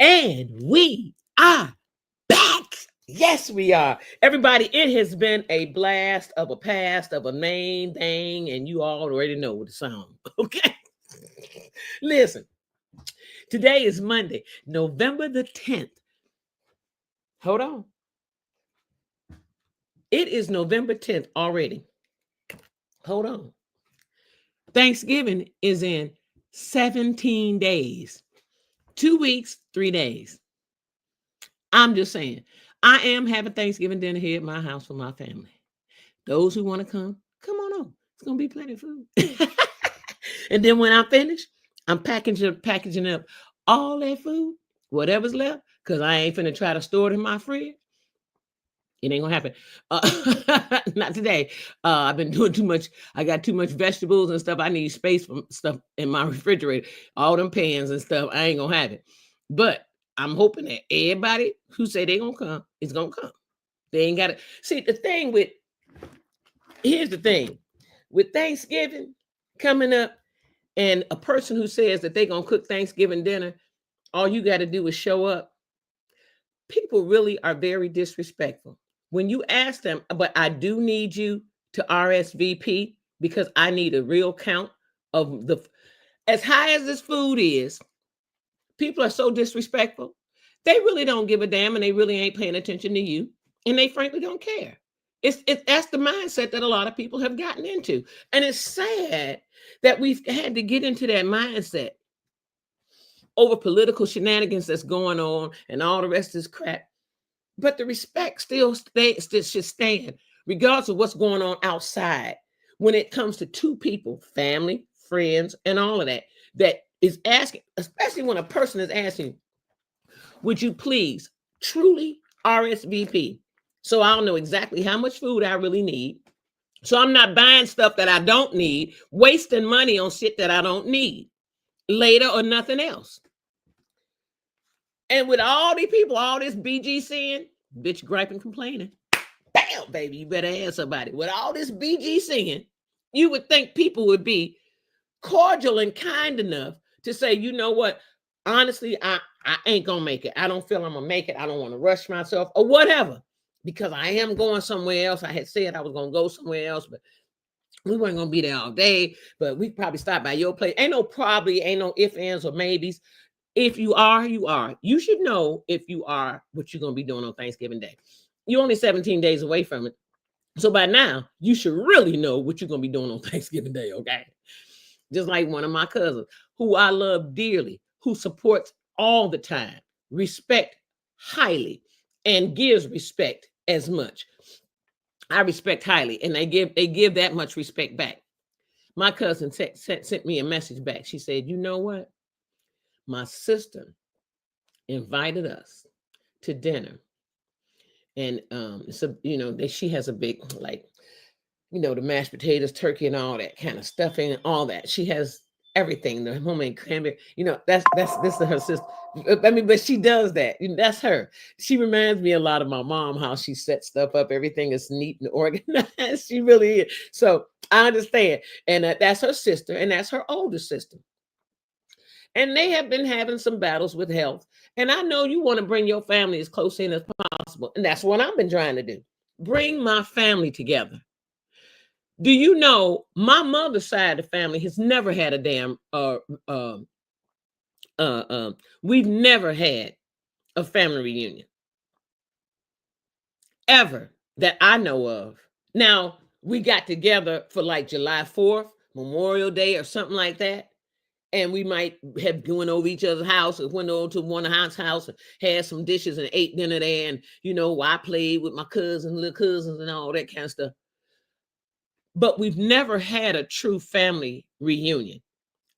And we are back. Yes, we are. Everybody, it has been a blast of a past of a main thing, and you already know the song. Okay. Listen, today is Monday, November the 10th. Hold on. It is November 10th already. Hold on. Thanksgiving is in 17 days, 2 weeks, 3 days. I'm just saying, I am having Thanksgiving dinner here at my house for my family. Those who want to come on over. It's going to be plenty of food. And then when I'm finished, I'm packaging up all that food, whatever's left, because I ain't finna try to store it in my fridge. It ain't gonna happen. Not today. I've been doing too much. I got too much vegetables and stuff. I need space for stuff in my refrigerator. All them pans and stuff. I ain't gonna have it. But I'm hoping that everybody who say they gonna come is gonna come. They ain't gotta see the thing with. Here's the thing with Thanksgiving coming up, and a person who says that they're gonna cook Thanksgiving dinner, all you got to do is show up. People really are very disrespectful. When you ask them, but I do need you to RSVP because I need a real count of as high as this food is, people are so disrespectful. They really don't give a damn and they really ain't paying attention to you. And they frankly don't care. That's the mindset that a lot of people have gotten into. And it's sad that we've had to get into that mindset over political shenanigans that's going on and all the rest of this crap. But the respect still should stand, regardless of what's going on outside. When it comes to two people, family, friends, and all of that, that is asking, especially when a person is asking, would you please truly RSVP? So I'll know exactly how much food I really need. So I'm not buying stuff that I don't need, wasting money on shit that I don't need later or nothing else. And with all these people, all this BGCing, bitch griping, complaining. Bam, baby, you better ask somebody. With all this BGCing, you would think people would be cordial and kind enough to say, you know what? Honestly, I ain't gonna make it. I don't feel I'm gonna make it. I don't want to rush myself or whatever, because I am going somewhere else. I had said I was gonna go somewhere else, but we weren't gonna be there all day. But we probably stop by your place. Ain't no probably, ain't no ifs, ands, or maybes. If you are, you are. You should know if you are what you're going to be doing on Thanksgiving Day. You're only 17 days away from it. So by now, you should really know what you're going to be doing on Thanksgiving Day, okay? Just like one of my cousins, who I love dearly, who supports all the time, respect highly, and gives respect as much. I respect highly, and they give that much respect back. My cousin sent me a message back. She said, you know what? My sister invited us to dinner, and so she has a big, like, the mashed potatoes, turkey, and all that kind of stuffing and all that. She has everything, the homemade cranberry. This is her sister. I mean, but she does that. That's her. She reminds me a lot of my mom, how she sets stuff up. Everything is neat and organized. She really is. So I understand, and that's her sister, and that's her older sister. And they have been having some battles with health. And I know you want to bring your family as close in as possible. And that's what I've been trying to do. Bring my family together. Do you know my mother's side of the family has never had a damn we've never had a family reunion. Ever that I know of. Now, we got together for like July 4th, Memorial Day, or something like that. And we might have gone over each other's house or went over to one of the house and had some dishes and ate dinner there. And, I played with my cousins, little cousins, and all that kind of stuff. But we've never had a true family reunion.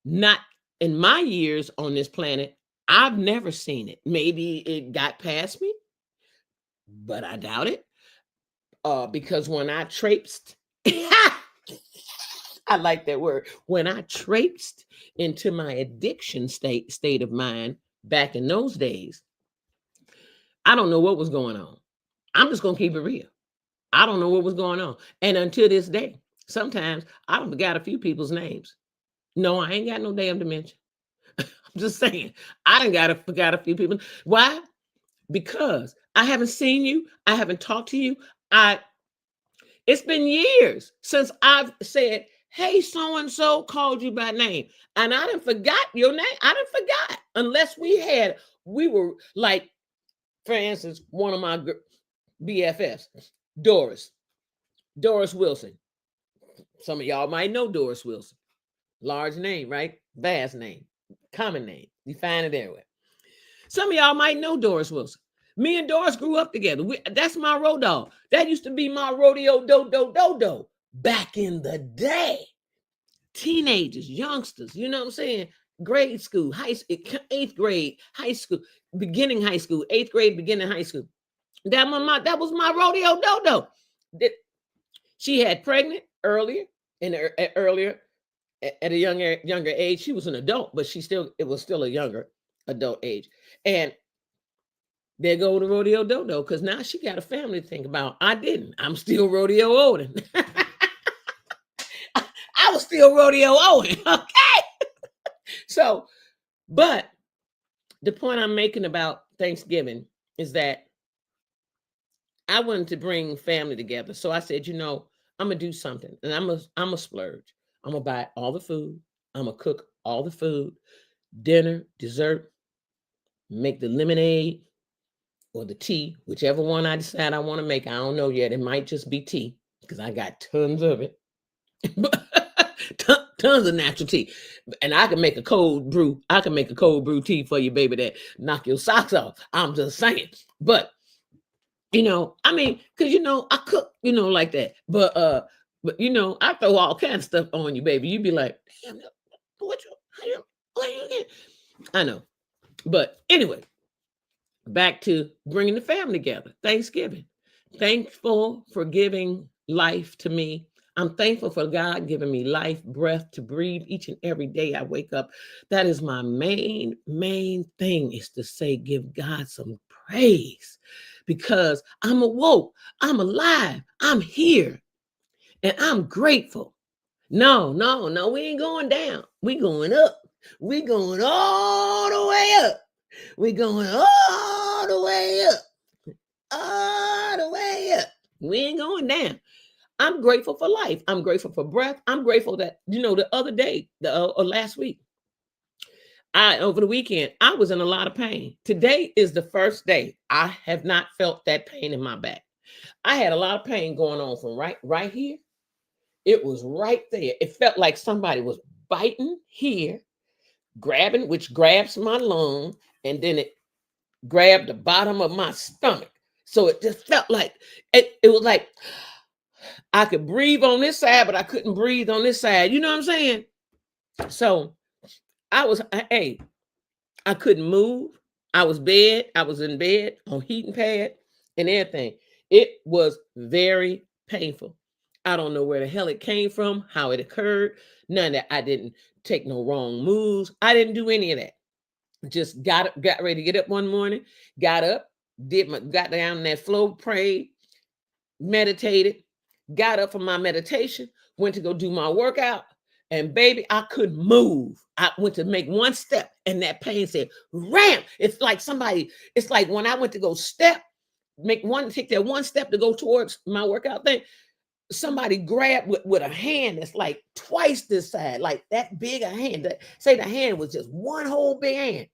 Not in my years on this planet. I've never seen it. Maybe it got past me, but I doubt it. Because when I traipsed, I like that word. When I traipsed into my addiction state of mind back in those days, I don't know what was going on. I'm just going to keep it real. I don't know what was going on. And until this day, sometimes I forgot a few people's names. No, I ain't got no damn dementia. I'm just saying. I done forgot a few people. Why? Because I haven't seen you. I haven't talked to you. It's been years since I've said, hey, so and so called you by name. And I didn't forgot your name. I didn't forgot. Unless we were like, for instance, one of my BFFs, Doris Wilson. Some of y'all might know Doris Wilson. Large name, right? Vast name, common name. You find it everywhere. Some of y'all might know Doris Wilson. Me and Doris grew up together. That's my road dog. That used to be my rodeo do back in the day. Teenagers, youngsters, you know what I'm saying? Grade school, eighth grade, high school, beginning high school, eighth grade, beginning high school. That was my rodeo dodo. She had pregnant earlier, at a younger age. She was an adult, but it was still a younger adult age. And there go the rodeo dodo, because now she got a family to think about. I didn't. I'm still rodeo Odin. I was still rodeo Odin. Okay. So, but the point I'm making about Thanksgiving is that I wanted to bring family together. So I said, I'm gonna do something, and I'm a splurge. I'm gonna buy all the food. I'm gonna cook all the food, dinner, dessert, make the lemonade or the tea, whichever one I decide I want to make. I don't know yet. It might just be tea, because I got tons of it. Tons of natural tea. And I can make a cold brew. I can make a cold brew tea for you, baby, that knock your socks off. I'm just saying. But because I cook, like that. But I throw all kinds of stuff on you, baby. You be like, damn, what you get? I know. But anyway, back to bringing the family together. Thanksgiving. Thankful for giving life to me. I'm thankful for God giving me life, breath to breathe each and every day I wake up. That is my main thing, is to say, give God some praise, because I'm awoke, I'm alive, I'm here, and I'm grateful. No, we ain't going down. We going up. We going all the way up. We going all the way up. All the way up. We ain't going down. I'm grateful for life. I'm grateful for breath. I'm grateful that, the other day, last week, over the weekend, I was in a lot of pain. Today is the first day I have not felt that pain in my back. I had a lot of pain going on from right here. It was right there. It felt like somebody was biting here, grabbing, which grabs my lung, and then it grabbed the bottom of my stomach. So it just felt like, it was like I could breathe on this side, but I couldn't breathe on this side. You know what I'm saying? So I couldn't move. I was in bed on heating pad and everything. It was very painful. I don't know where the hell it came from, how it occurred. None of that. I didn't take no wrong moves. I didn't do any of that. Just got ready to get up one morning, got up, got down on that floor, prayed, meditated, got up from my meditation, went to go do my workout, and baby, I couldn't move. I went to make one step, and that pain said, ram. It's like when I went to go take that one step to go towards my workout thing, somebody grabbed with a hand that's like twice this side, like that big a hand. Say the hand was just one whole big hand.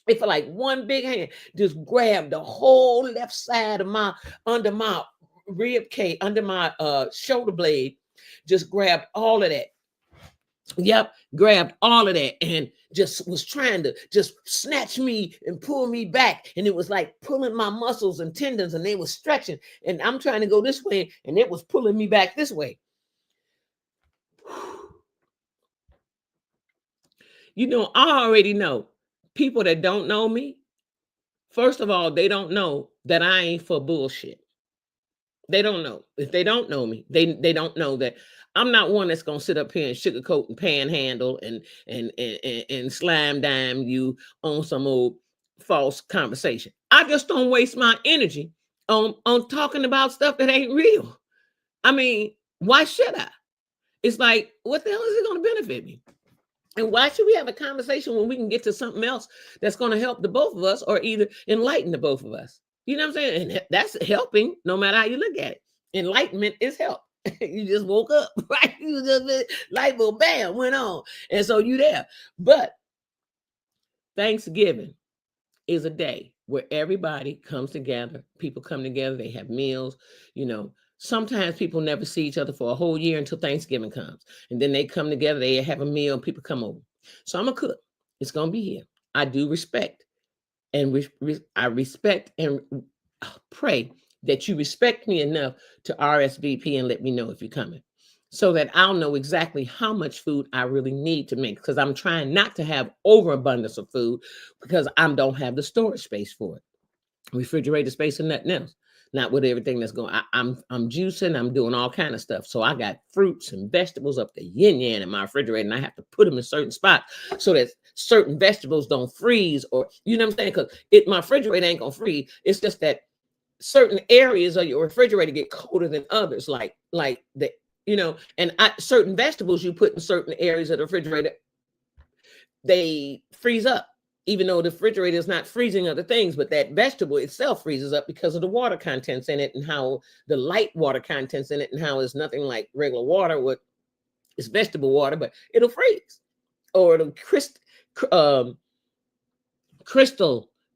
It felt like one big hand just grabbed the whole left side of under my rib cage, under my shoulder blade, just grabbed all of that. Yep, grabbed all of that and just was trying to just snatch me and pull me back. And it was like pulling my muscles and tendons, and they were stretching. And I'm trying to go this way, and it was pulling me back this way. I already know people that don't know me. First of all, they don't know that I ain't for bullshit. They don't know. If they don't know me, they don't know that I'm not one that's gonna sit up here and sugarcoat and panhandle and slime dime you on some old false conversation. I just don't waste my energy on talking about stuff that ain't real. I mean, why should I? It's like, what the hell is it gonna benefit me? And why should we have a conversation when we can get to something else that's going to help the both of us or either enlighten the both of us? You know what I'm saying? And that's helping no matter how you look at it. Enlightenment is help. You just woke up, right? You just light bulb, bam, went on. And so you there. But Thanksgiving is a day where everybody comes together. People come together. They have meals. You know, sometimes people never see each other for a whole year until Thanksgiving comes. And then they come together. They have a meal and people come over. So I'm a cook. It's going to be here. I do respect. And I respect and pray that you respect me enough to RSVP and let me know if you're coming, so that I'll know exactly how much food I really need to make, because I'm trying not to have overabundance of food because I don't have the storage space for it. Refrigerator space and nothing else. Not with everything that's going. I'm juicing. I'm doing all kind of stuff. So I got fruits and vegetables up to yin yang in my refrigerator, and I have to put them in certain spots so that certain vegetables don't freeze, or you know what I'm saying? Because my refrigerator ain't gonna freeze. It's just that certain areas of your refrigerator get colder than others, like the and certain vegetables you put in certain areas of the refrigerator, they freeze up, even though the refrigerator is not freezing other things, but that vegetable itself freezes up because of the water contents in it and how the light water contents in it and how it's nothing like regular water. It's vegetable water, but it'll freeze, or it'll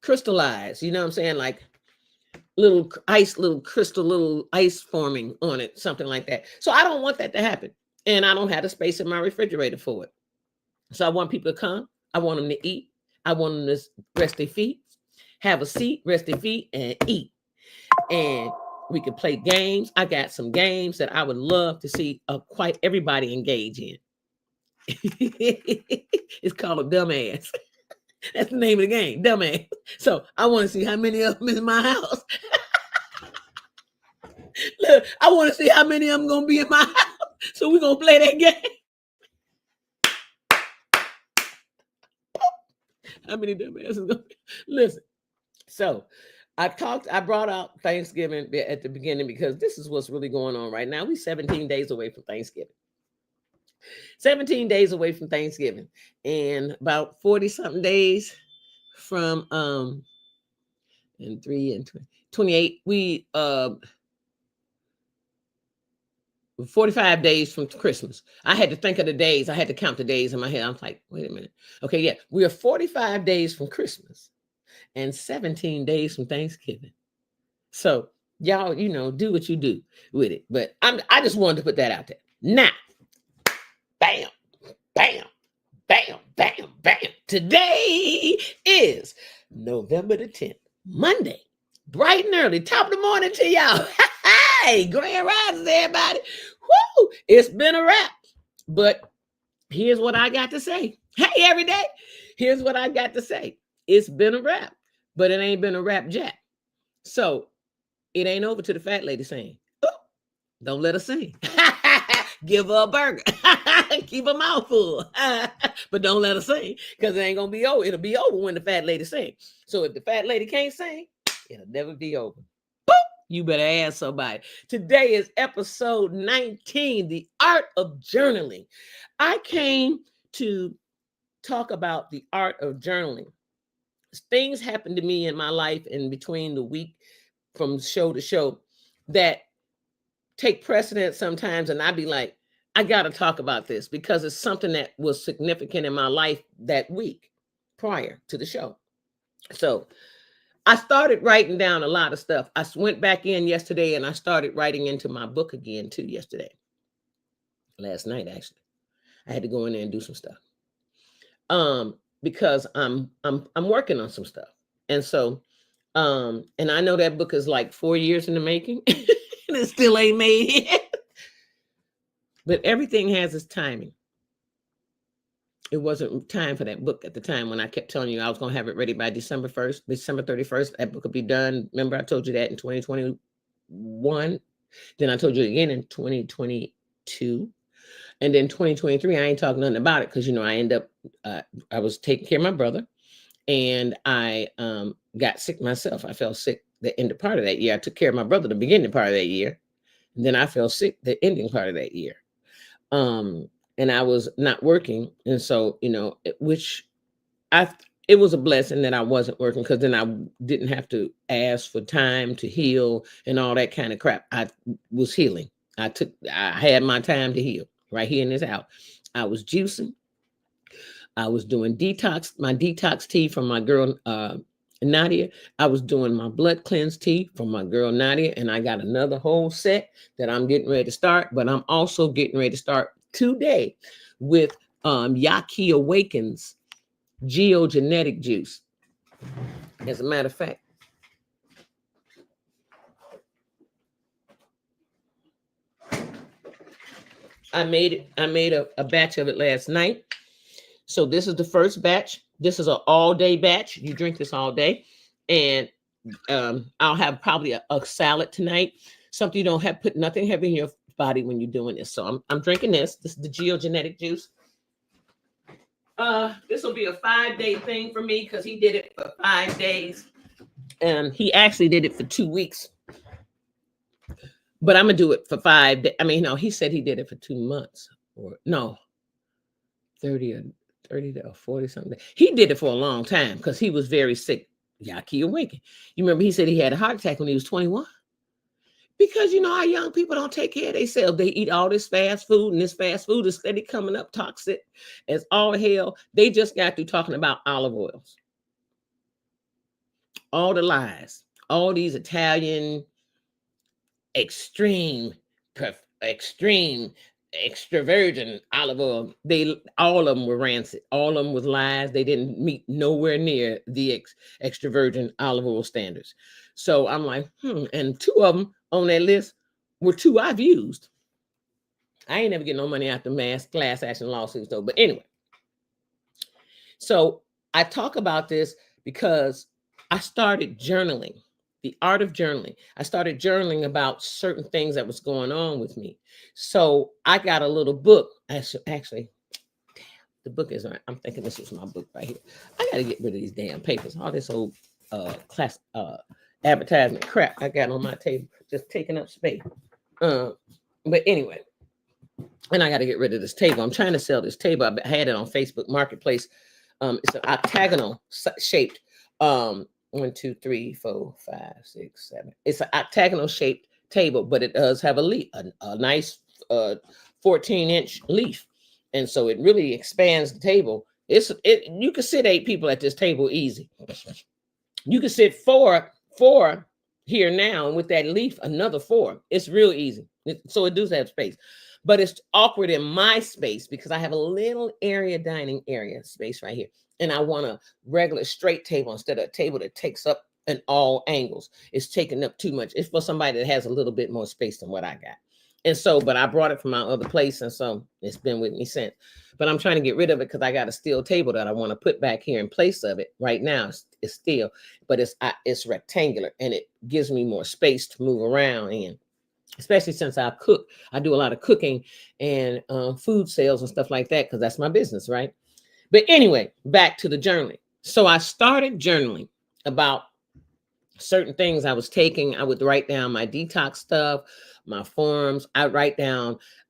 crystallize. You know what I'm saying? Like little ice forming on it, something like that. So I don't want that to happen. And I don't have the space in my refrigerator for it. So I want people to come. I want them to eat. I want them to rest their feet, have a seat, rest their feet, and eat. And we can play games. I got some games that I would love to see quite everybody engage in. It's called a dumbass. That's the name of the game, dumbass. So I want to see how many of them is in my house. Look, I want to see how many of them going to be in my house. So we're going to play that game. How many dumbasses going to be? Listen, so I brought out Thanksgiving at the beginning because this is what's really going on right now. We're 17 days away from Thanksgiving. 17 days away from Thanksgiving, and about 40 something days from and 3 and 28, we 45 days from Christmas. I had to think of the days. I had to count the days in my head. I'm like, wait a minute. Okay, yeah, we are 45 days from Christmas and 17 days from Thanksgiving. So y'all, do what you do with it. But I just wanted to put that out there. Now, bam, bam, bam, bam, bam. Today is November the 10th, Monday, bright and early, top of the morning to y'all. Hey, grand rising, everybody. Woo! It's been a wrap. But here's what I got to say. Hey, every day. Here's what I got to say. It's been a wrap, but it ain't been a wrap jack. So it ain't over to the fat lady saying, oh, don't let her sing. Give her a burger. Keep her mouth full. But don't let her sing, because it ain't going to be over. It'll be over when the fat lady sings. So if the fat lady can't sing, it'll never be over. Boop! You better ask somebody. Today is episode 19, The Art of Journaling. I came to talk about the art of journaling. Things happen to me in my life in between the week from show to show that take precedence sometimes, and I'd be like, I got to talk about this because it's something that was significant in my life that week prior to the show. So I started writing down a lot of stuff. I went back in yesterday and I started writing into my book again too yesterday. Last night, actually. I had to go in there and do some stuff. Because I'm working on some stuff. And so and I know that book is like 4 years in the making and it still ain't made yet. But everything has its timing. It wasn't time for that book at the time when I kept telling you I was going to have it ready by December 1st, December 31st. That book will be done. Remember, I told you that in 2021. Then I told you again in 2022. And then 2023, I ain't talking nothing about it because, I end up, I was taking care of my brother and I got sick myself. I fell sick the end part of that year. I took care of my brother the beginning part of that year. And then I fell sick the ending part of that year. and I was not working. And so, which I it was a blessing that I wasn't working, because then I didn't have to ask for time to heal and all that kind of crap. I was healing. I had my time to heal right here in this house. I was juicing. I was doing my detox tea from my girl Nadia. I was doing my blood cleanse tea from my girl Nadia, and I got another whole set that I'm getting ready to start. But I'm also getting ready to start today with Yaki Awakens geogenetic juice. As a matter of fact, I made a batch of it last night. So this is the first batch. This is an all-day batch. You drink this all day. And I'll have probably a salad tonight. Something you don't have, put nothing heavy in your body when you're doing this. So I'm drinking this. This is the geogenetic juice. This will be a 5-day thing for me, because he did it for 5 days. And he actually did it for 2 weeks. But I'm gonna do it for 5 days. I mean, no, he said he did it for 2 months, or no, 30 or 40 something. He did it for a long time because he was very sick. Yaki Awaken. You remember he said he had a heart attack when he was 21? Because our young people don't take care of themselves. They eat all this fast food, and this fast food is steady coming up toxic as all hell. They just got through talking about olive oils. All the lies. All these Italian extreme extra virgin olive oil, all of them were rancid. All of them was lies. They didn't meet nowhere near the extra virgin olive oil standards. So I'm like, and 2 of them on that list were 2 I've used. I ain't never get no money out the mass class action lawsuits though. But anyway, so I talk about this because I started journaling. The art of journaling. I started journaling about certain things that was going on with me. So I got a little book. Actually, damn, the book is right. I'm thinking this is my book right here. I got to get rid of these damn papers. All this old class advertisement crap I got on my table, just taking up space. But anyway, and I got to get rid of this table. I'm trying to sell this table. I had it on Facebook Marketplace. It's an octagonal shaped. 1, 2, 3, 4, 5, 6, 7. It's an octagonal shaped table, but it does have a nice 14-inch leaf, and so it really expands the table. You can sit 8 people at this table easy. You can sit four here now, and with that leaf, another 4. It's real easy. So it does have space, but it's awkward in my space because I have a little dining area space right here. And I want a regular straight table instead of a table that takes up in all angles. It's taking up too much. It's for somebody that has a little bit more space than what I got. And so, but I brought it from my other place, and so it's been with me since. But I'm trying to get rid of it because I got a steel table that I want to put back here in place of it. Right now, it's steel, but it's rectangular, and it gives me more space to move around in. Especially since I cook. I do a lot of cooking and food sales and stuff like that, because that's my business, right? But anyway, back to the journaling. So I started journaling about certain things I was taking. I would write down my detox stuff, my forms. I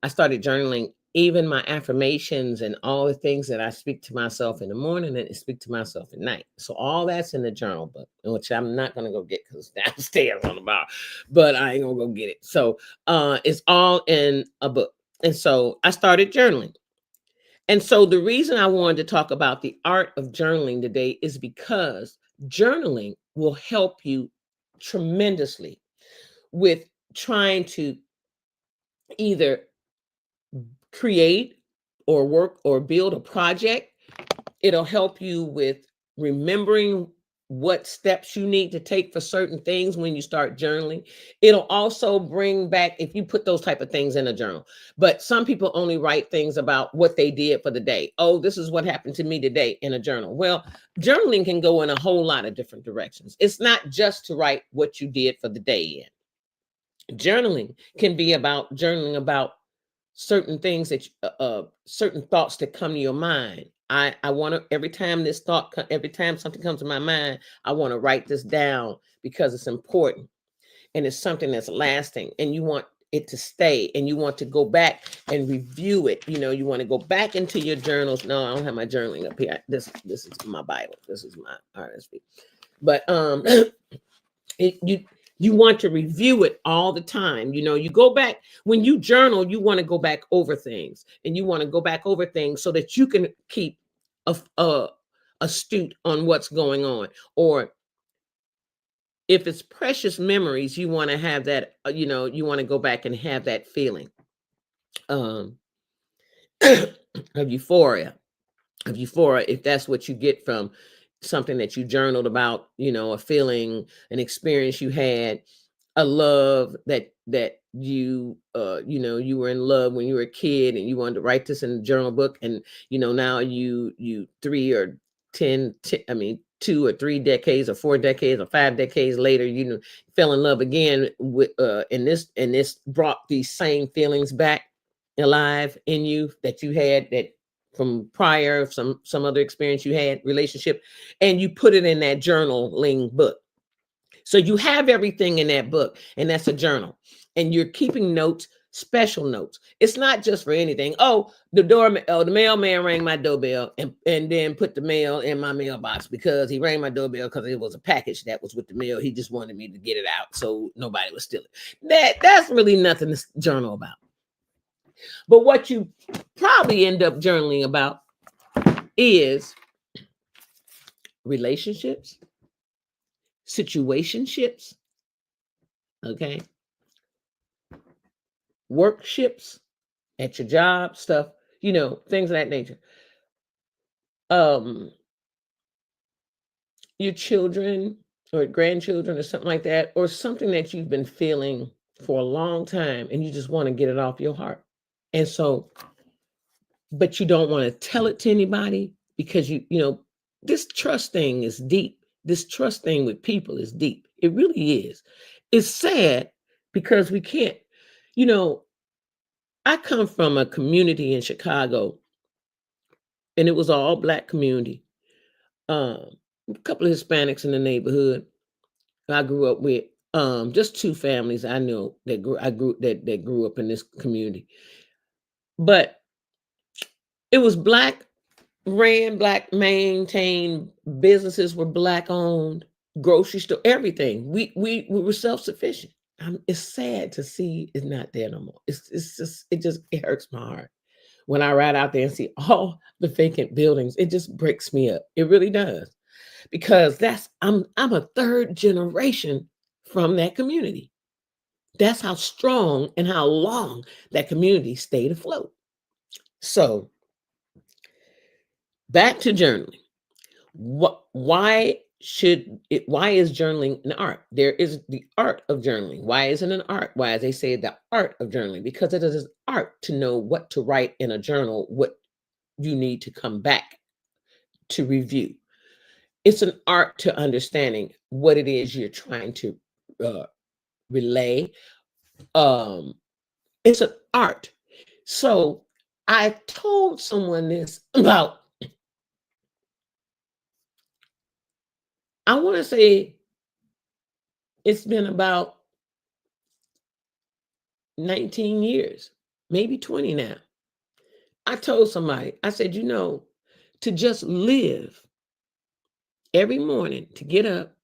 started journaling even my affirmations and all the things that I speak to myself in the morning and speak to myself at night. So all that's in the journal book, which I'm not going to go get because it's downstairs on the bar, but I ain't going to go get it. So it's all in a book. And so I started journaling. And so the reason I wanted to talk about the art of journaling today is because journaling will help you tremendously with trying to either create or work or build a project. It'll help you with remembering what steps you need to take for certain things when you start journaling. It'll also bring back, if you put those type of things in a journal. But some people only write things about what they did for the day. Oh, this is what happened to me today in a journal. Well, journaling can go in a whole lot of different directions. It's not just to write what you did for the day in. Journaling can be about journaling about certain things that certain thoughts that come to your mind. I want to, every time something comes to my mind, I want to write this down because it's important and it's something that's lasting. And you want it to stay, and you want to go back and review it. You want to go back into your journals. No, I don't have my journaling up here. This is my Bible. This is my RSV. But you want to review it all the time. You go back when you journal. You want to go back over things, and you want to go back over things so that you can keep astute on what's going on. Or if it's precious memories, you want to have that. You want to go back and have that feeling of euphoria. If that's what you get from something that you journaled about, a feeling, an experience you had, a love that you you were in love when you were a kid, and you wanted to write this in the journal book, and now you 3 or 10, 2 or 3 decades or 4 decades or 5 decades later, fell in love again with and this brought these same feelings back alive in you that you had that from prior, some other experience you had, relationship, and you put it in that journaling book. So you have everything in that book, and that's a journal, and you're keeping notes, special notes. It's not just for anything. The mailman rang my doorbell and then put the mail in my mailbox because he rang my doorbell because it was a package that was with the mail. He just wanted me to get it out so nobody would steal it. That's really nothing to journal about. But what you probably end up journaling about is relationships, situationships, okay, workships at your job, stuff, things of that nature. Your children or grandchildren or something like that, or something that you've been feeling for a long time and you just want to get it off your heart. And so, but you don't want to tell it to anybody because this trust thing is deep. This trust thing with people is deep. It really is. It's sad because we can't, I come from a community in Chicago, and it was an all Black community. A couple of Hispanics in the neighborhood. I grew up with just 2 families I know that grew up in this community. But it was Black ran, Black maintained, businesses were Black owned, grocery store, everything. We were self-sufficient. It's sad to see it's not there no more. It hurts my heart when I ride out there and see all the vacant buildings. It just breaks me up. It really does, because I'm a 3rd generation from that community. That's how strong and how long that community stayed afloat. So back to journaling. Why is journaling an art? There is the art of journaling. Why is it an art? Why, as they say, the art of journaling? Because it is an art to know what to write in a journal, what you need to come back to review. It's an art to understanding what it is you're trying to relay. It's an art. So I told someone this about, I want to say it's been about 19 years, maybe 20 now. I told somebody, I said, to just live every morning, to get up,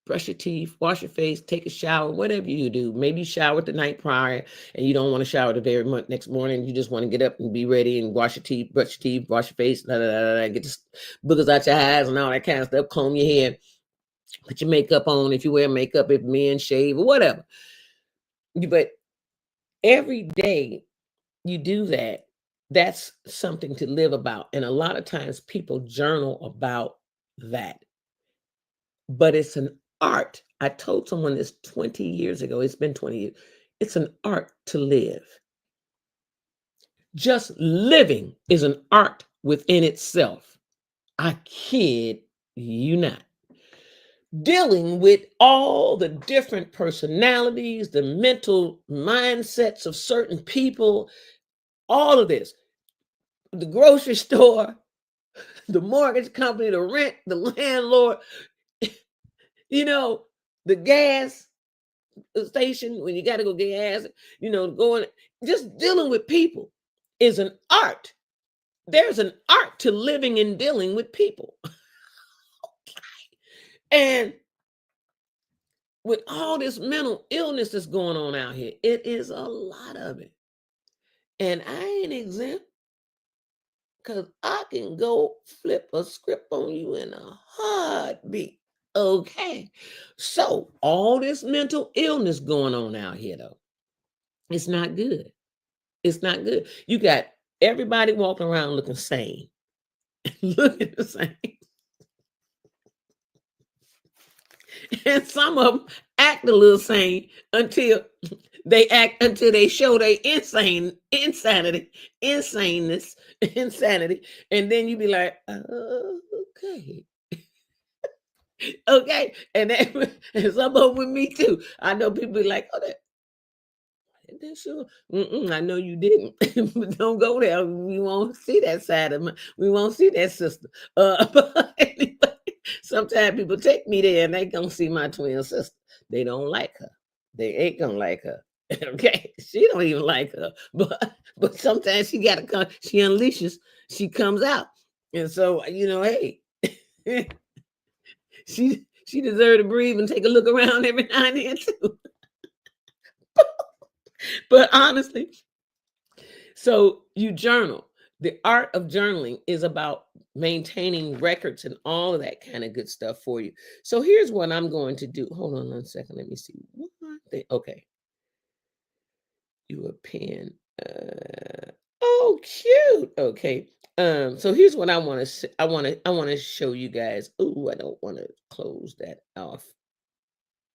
brush your teeth, wash your face, take a shower, whatever you do. Maybe you showered the night prior and you don't want to shower the very next morning. You just want to get up and be ready and wash your teeth, brush your teeth, wash your face, get the boogers out your eyes and all that kind of stuff, comb your hair, put your makeup on if you wear makeup, if men shave or whatever. But every day you do that, that's something to live about. And a lot of times people journal about that. But it's an art. I told someone this 20 years ago. It's been 20 years. It's an art to live. Just living is an art within itself. I kid you not. Dealing with all the different personalities, the mental mindsets of certain people, all of this. The grocery store, the mortgage company, the rent, the landlord, the gas, station when you got to go get gas, going, just dealing with people is an art. There's an art to living and dealing with people. And with all this mental illness that's going on out here, it is a lot of it. And I ain't exempt, because I can go flip a script on you in a heartbeat. Okay. So all this mental illness going on out here, though, it's not good. It's not good. You got everybody walking around looking sane. Looking the same. And some of them act a little sane until they show their insanity, and then you be like, okay. Okay. And some of them with me too. I know people be like, oh, that sure. I know you didn't. But don't go there. We won't see that side of we won't see that sister. But anyway, sometimes people take me there and they gonna see my twin sister. They don't like her. They ain't gonna like her. Okay, she don't even like her. But sometimes she gotta come. She unleashes. She comes out, and so hey, she deserves to breathe and take a look around every now and then too. But honestly, so you journal. The art of journaling is about maintaining records and all of that kind of good stuff for you. So here's what I'm going to do. Hold on 1 second. Let me see. Okay. You a pen. Oh, cute. Okay. So here's what I want to show you guys. Oh, I don't want to close that off.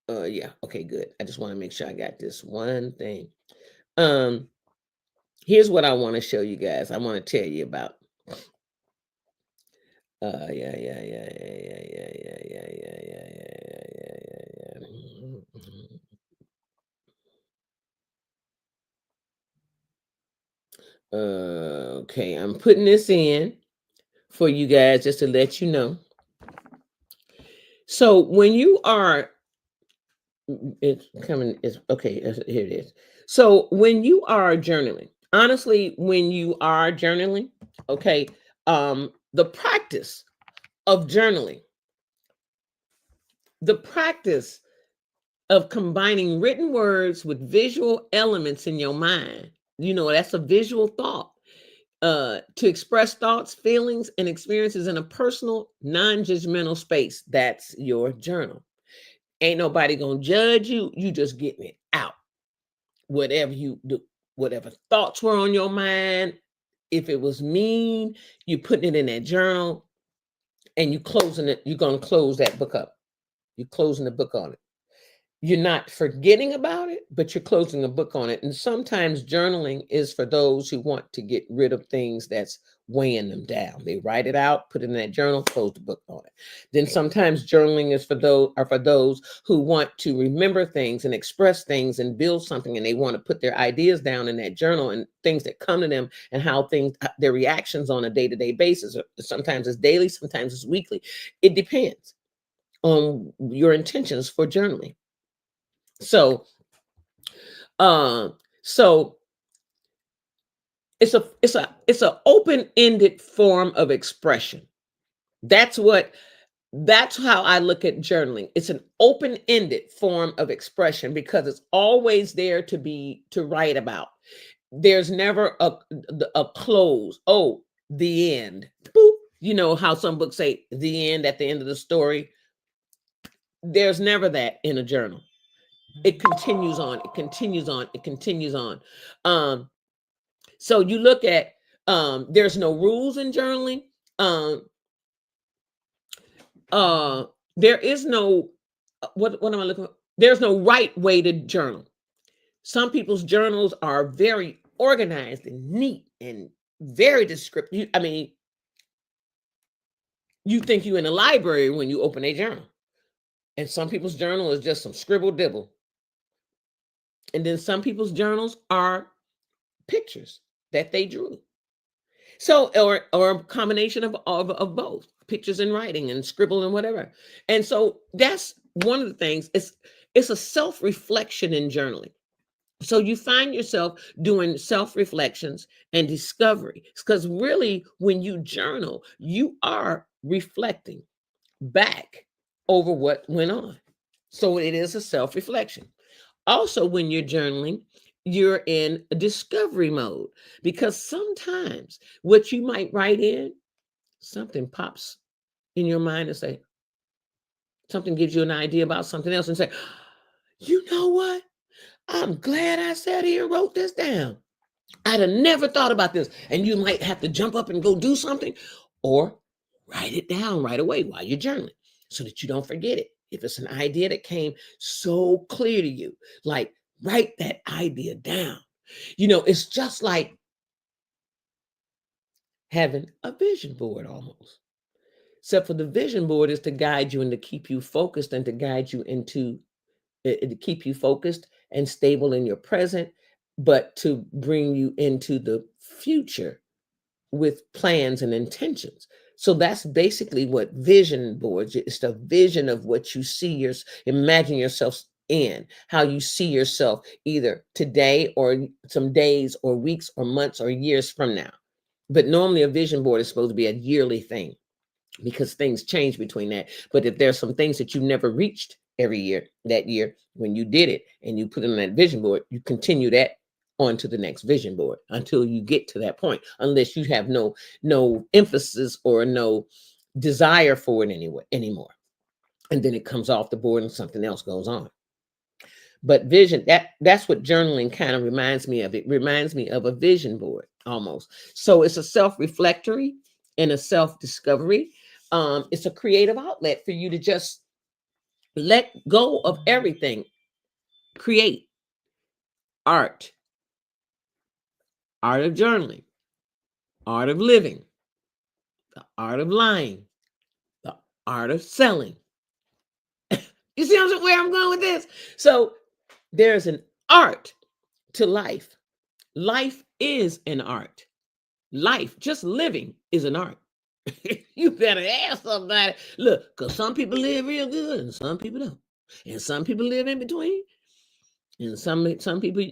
Yeah. Okay, good. I just want to make sure I got this one thing. Here's what I want to show you guys. I want to tell you about. Yeah. Okay, I'm putting this in for you guys just to let you know. So when you are, it's coming. It's okay. Here it is. So when you are journaling, honestly, when you are journaling, okay, the practice of journaling, the practice of combining written words with visual elements in your mind, that's a visual thought, to express thoughts, feelings, and experiences in a personal, non-judgmental space. That's your journal. Ain't nobody gonna judge you. You just getting it out. Whatever you do, whatever thoughts were on your mind, if it was mean, you putting it in that journal and you closing it. You're gonna close that book up. You're closing the book on it. You're not forgetting about it, but you're closing a book on it. And sometimes journaling is for those who want to get rid of things that's weighing them down. They write it out, put it in that journal, close the book on it. Then sometimes journaling is for those who want to remember things and express things and build something, and they want to put their ideas down in that journal and things that come to them and how their reactions on a day-to-day basis. Sometimes it's daily, sometimes it's weekly. It depends on your intentions for journaling. So it's a open-ended form of expression. That's how I look at journaling. It's an open-ended form of expression because it's always there to write about. There's never a close. Oh, the end. Boop. You know how some books say the end at the end of the story. There's never that in a journal. It continues on. It continues on. It continues on. So you look at, there's no rules in journaling. There is no, what am I looking for? There's no right way to journal. Some people's journals are very organized and neat and very descriptive. You think you're in a library when you open a journal. And some people's journal is just some scribble dibble. And then some people's journals are pictures that they drew. So, or a combination of both, pictures and writing and scribble and whatever. And so that's one of the things. it's a self-reflection in journaling. So you find yourself doing self-reflections and discovery, because really when you journal, you are reflecting back over what went on. So it is a self-reflection. Also, when you're journaling, you're in a discovery mode, because sometimes what you might write in, something pops in your mind and say, something gives you an idea about something else and say, you know what? I'm glad I sat here and wrote this down. I'd have never thought about this. And you might have to jump up and go do something, or write it down right away while you're journaling so that you don't forget it. If it's an idea that came so clear to you, like write that idea down. It's just like having a vision board almost. Except for the vision board is to guide you and to keep you focused and to guide you into to keep you focused and stable in your present, but to bring you into the future with plans and intentions. So that's basically what vision boards. It's the vision of what you see imagine yourself in, how you see yourself either today or some days or weeks or months or years from now. But normally a vision board is supposed to be a yearly thing, because things change between that. But if there's some things that you never reached every year, that year when you did it and you put it on that vision board, you continue that on to the next vision board until you get to that point, unless you have no emphasis or no desire for it anymore. And then it comes off the board and something else goes on. But vision, that's what journaling kind of reminds me of. It reminds me of a vision board almost. So it's a self-reflectory and a self-discovery. It's a creative outlet for you to just let go of everything. Create art of journaling, art of living, the art of lying, the art of selling. You see where I'm going with this? So there's an art to life. Life is an art. Life, just living, is an art. You better ask somebody. Look, because some people live real good and some people don't. And some people live in between. And some people,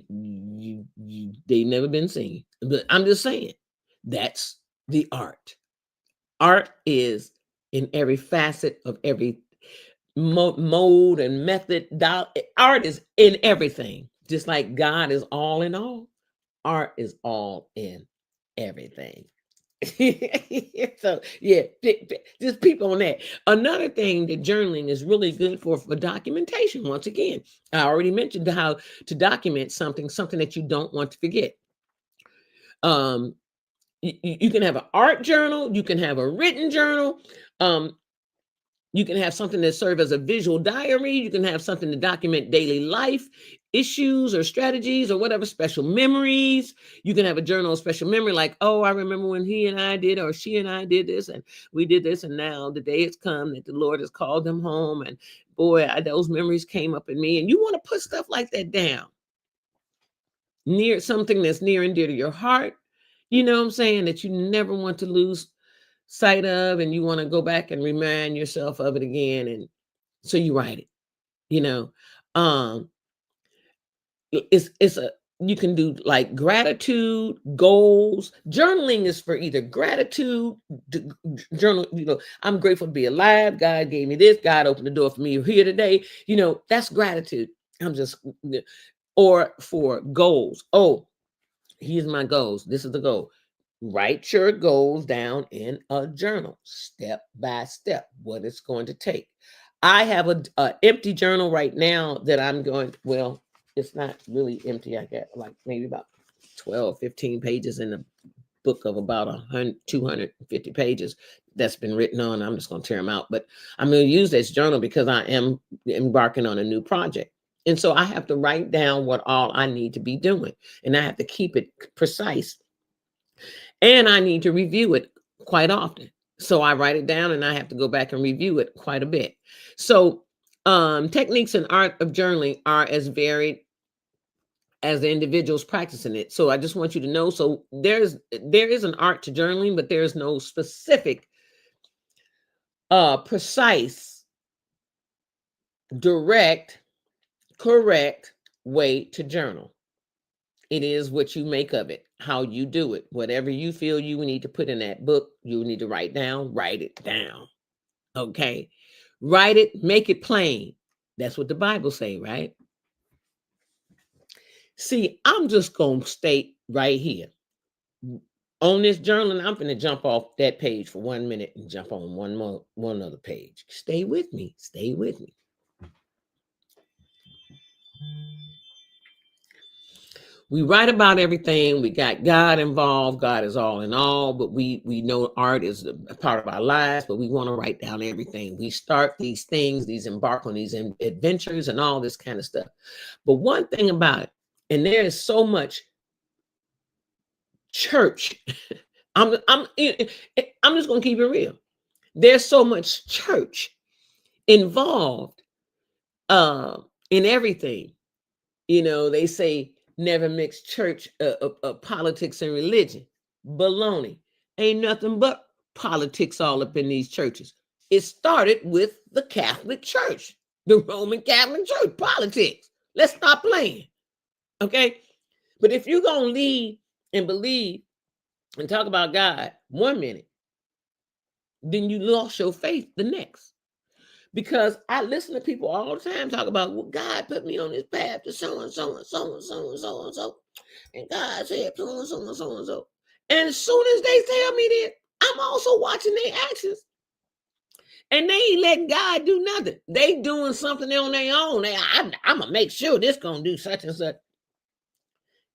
they never been seen. But I'm just saying, that's the art. Art is in every facet of every mode and method. Art is in everything. Just like God is all in all, art is all in everything. So yeah, just peep on that. Another thing that journaling is really good for documentation. Once again, I already mentioned how to document something that you don't want to forget. You can have an art journal, you can have a written journal, you can have something that serves as a visual diary, you can have something to document daily life issues or strategies or whatever, special memories. You can have a journal of special memory, like, oh, I remember when he and I did, or she and I did this, and we did this, and now the day has come that the Lord has called them home, and boy, those memories came up in me. And you want to put stuff like that down, near something that's near and dear to your heart, you know what I'm saying, that you never want to lose sight of, and you want to go back and remind yourself of it again. And so you write it, it's a, you can do like gratitude, goals. Journaling is for either gratitude, journal, I'm grateful to be alive. God gave me this. God opened the door for me. You're here today. That's gratitude. Or for goals. Oh, here's my goals. This is the goal. Write your goals down in a journal, step by step, what it's going to take. I have a empty journal right now that I'm going, well, it's not really empty. I got like maybe about 12, 15 pages in a book of about 250 pages that's been written on. I'm just going to tear them out, but I'm going to use this journal because I am embarking on a new project. And so I have to write down what all I need to be doing, and I have to keep it precise. And I need to review it quite often. So I write it down and I have to go back and review it quite a bit. So techniques and art of journaling are as varied as the individuals practicing it. So I just want you to know, so there is an art to journaling, but there's no specific, precise, direct correct way to journal. It is what you make of it, how you do it. Whatever you feel you need to put in that book, you need to write it down. Okay. Write it, make it plain. That's what the Bible say, right? See, I'm just going to state right here. On this journal, I'm going to jump off that page for 1 minute and jump on one other page. Stay with me. Stay with me. We write about everything. We got God involved. God is all in all, but we know art is a part of our lives, but we want to write down everything. We start these things, embark on these adventures and all this kind of stuff. But one thing about it, and there is so much church. I'm just going to keep it real. There's so much church involved in everything. You know, they say never mix church, politics and religion. Baloney. Ain't nothing but politics all up in these churches. It started with the Catholic Church, the Roman Catholic Church, politics. Let's stop playing. Okay? But if you're going to lead and believe and talk about God 1 minute, then you lost your faith the next. Because I listen to people all the time talk about, well, God put me on this path to so and so and so and so and so and so. And God said so and so and so and so. And as soon as they tell me that, I'm also watching their actions. And they ain't letting God do nothing. They doing something on their own. I'm going to make sure this going to do such and such.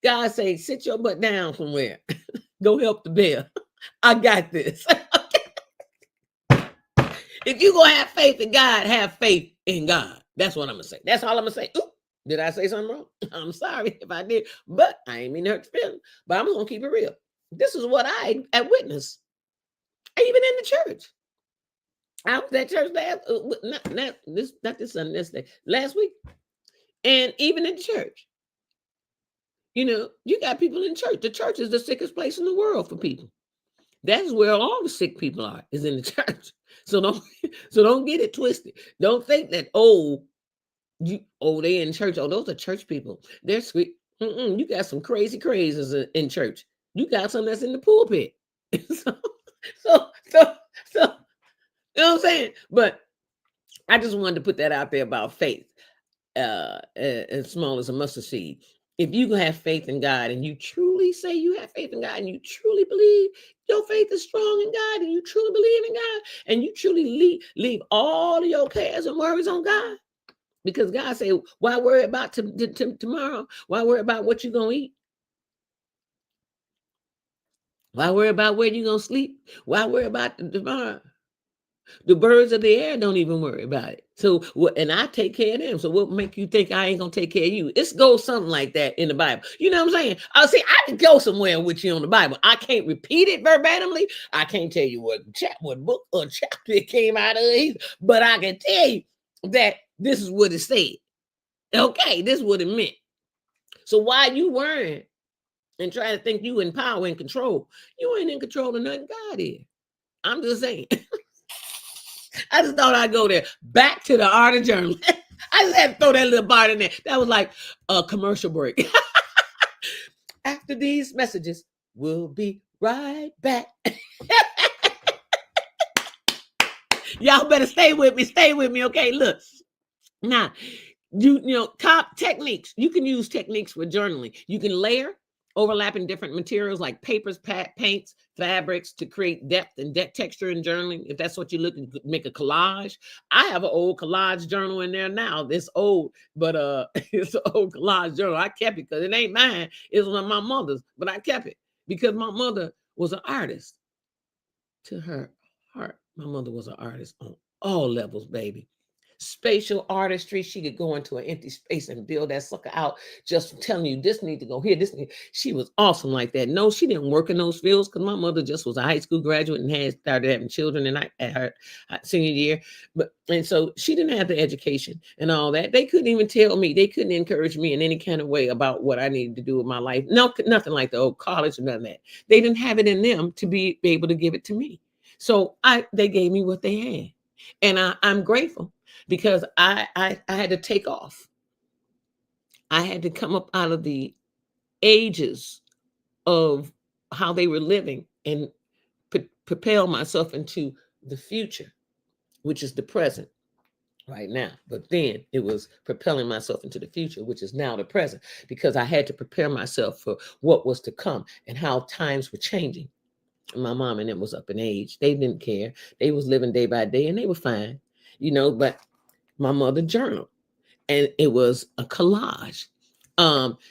God say, sit your butt down somewhere. Go help the bear. I got this. If you're going to have faith in God, have faith in God. That's what I'm going to say. That's all I'm going to say. Ooh, did I say something wrong? I'm sorry if I did, but I ain't mean to hurt your feelings. But I'm going to keep it real. This is what I witnessed, even in the church. I was at church last week. And even in the church. You know, you got people in church. The church is the sickest place in the world for people. That's where all the sick people are, is in the church. So don't get it twisted. Don't think that, they in church. Oh, those are church people. They're sweet. You got some crazy crazes in church. You got some that's in the pulpit. so you know what I'm saying? But I just wanted to put that out there about faith, as small as a mustard seed. If you have faith in God and you truly say you have faith in God and you truly believe your faith is strong in God and you truly believe in God and you truly leave all of your cares and worries on God, because God said, why worry about tomorrow? Why worry about what you're going to eat? Why worry about where you're going to sleep? Why worry about tomorrow? The birds of the air don't even worry about it. So, and I take care of them. So what make you think I ain't going to take care of you? It goes something like that in the Bible. You know what I'm saying? I can go somewhere with you on the Bible. I can't repeat it verbatimly. I can't tell you what book or chapter it came out of either, but I can tell you that this is what it said. Okay, this is what it meant. So why you worrying and trying to think you in power and control? You ain't in control of nothing. God is. I'm just saying. I just thought I'd go there. Back to the art of journaling. I just had to throw that little part in there. That was like a commercial break. After these messages, we'll be right back. Y'all better stay with me. Stay with me. Okay, look. Now, you know, techniques. You can use techniques for journaling. You can layer overlapping different materials like papers, paints, fabrics to create depth and texture in journaling. If that's what you're looking to make a collage. I have an old collage journal in there now. It's old, but it's an old collage journal. I kept it because it ain't mine. It's one of my mother's, but I kept it because my mother was an artist. To her heart, my mother was an artist on all levels, baby. Spatial artistry. She could go into an empty space and build that sucker out just from telling you this need to go here. She was awesome like that. No, she didn't work in those fields because my mother just was a high school graduate and had started having children at her senior year. And so she didn't have the education and all that. They couldn't even tell me. They couldn't encourage me in any kind of way about what I needed to do with my life. No, nothing like the old college or none of that. They didn't have it in them to be able to give it to me. So they gave me what they had. And I'm grateful because I had to take off. I had to come up out of the ages of how they were living and propel myself into the future, which is the present right now. But then it was propelling myself into the future, which is now the present, because I had to prepare myself for what was to come and how times were changing. My mom and them was up in age. They didn't care. They was living day by day and they were fine, but my mother journaled, and it was a collage.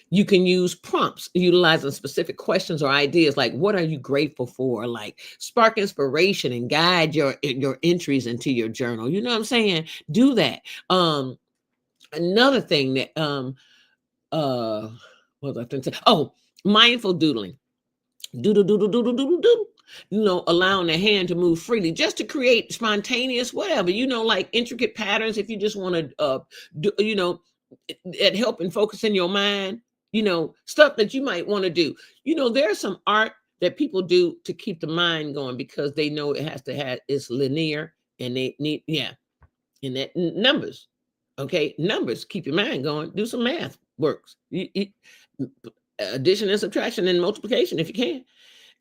You can use prompts utilizing specific questions or ideas like, what are you grateful for? Like, spark inspiration and guide your entries into your journal. You know what I'm saying? Do that. Another thing that what was I going to say? Oh, mindful doodling. Doodle doodle doodle doodle doodle. Allowing the hand to move freely, just to create spontaneous whatever, like intricate patterns. If you just want to at help and focus in your mind, stuff that you might want to do. There's some art that people do to keep the mind going, because they know it has to have, it's linear, and they need, and that numbers. Okay, numbers keep your mind going. Do some math works. Addition and subtraction and multiplication if you can,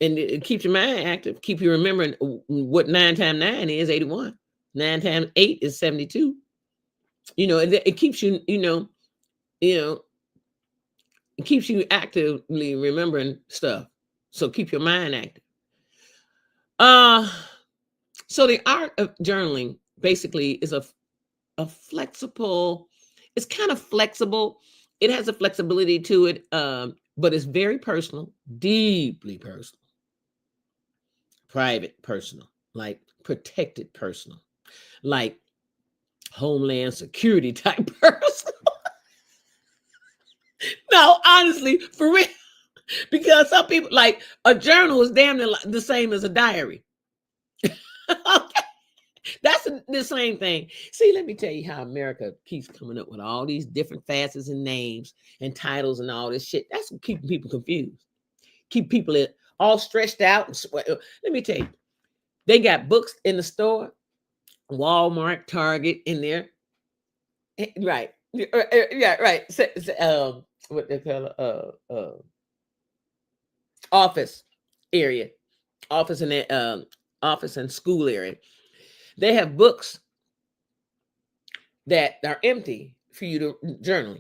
and it keeps your mind active. Keep you remembering what 9 times 9 is 81. 9 times 8 is 72. It keeps you, it keeps you actively remembering stuff. So keep your mind active. So the art of journaling basically is a flexible, it's kind of flexible. It has a flexibility to it, but it's very personal, deeply personal, private personal, like protected personal, like Homeland Security type personal. No, honestly, for real. Because some people, like, a journal is damn near the same as a diary. Okay. That's the same thing. See, let me tell you how America keeps coming up with all these different facets and names and titles and all this shit. That's what keeping people confused. Keep people all stretched out. Let me tell you, they got books in the store, Walmart, Target, in there. Right. Yeah, right. What they call office area, office and office and school area. They have books that are empty for you to journal.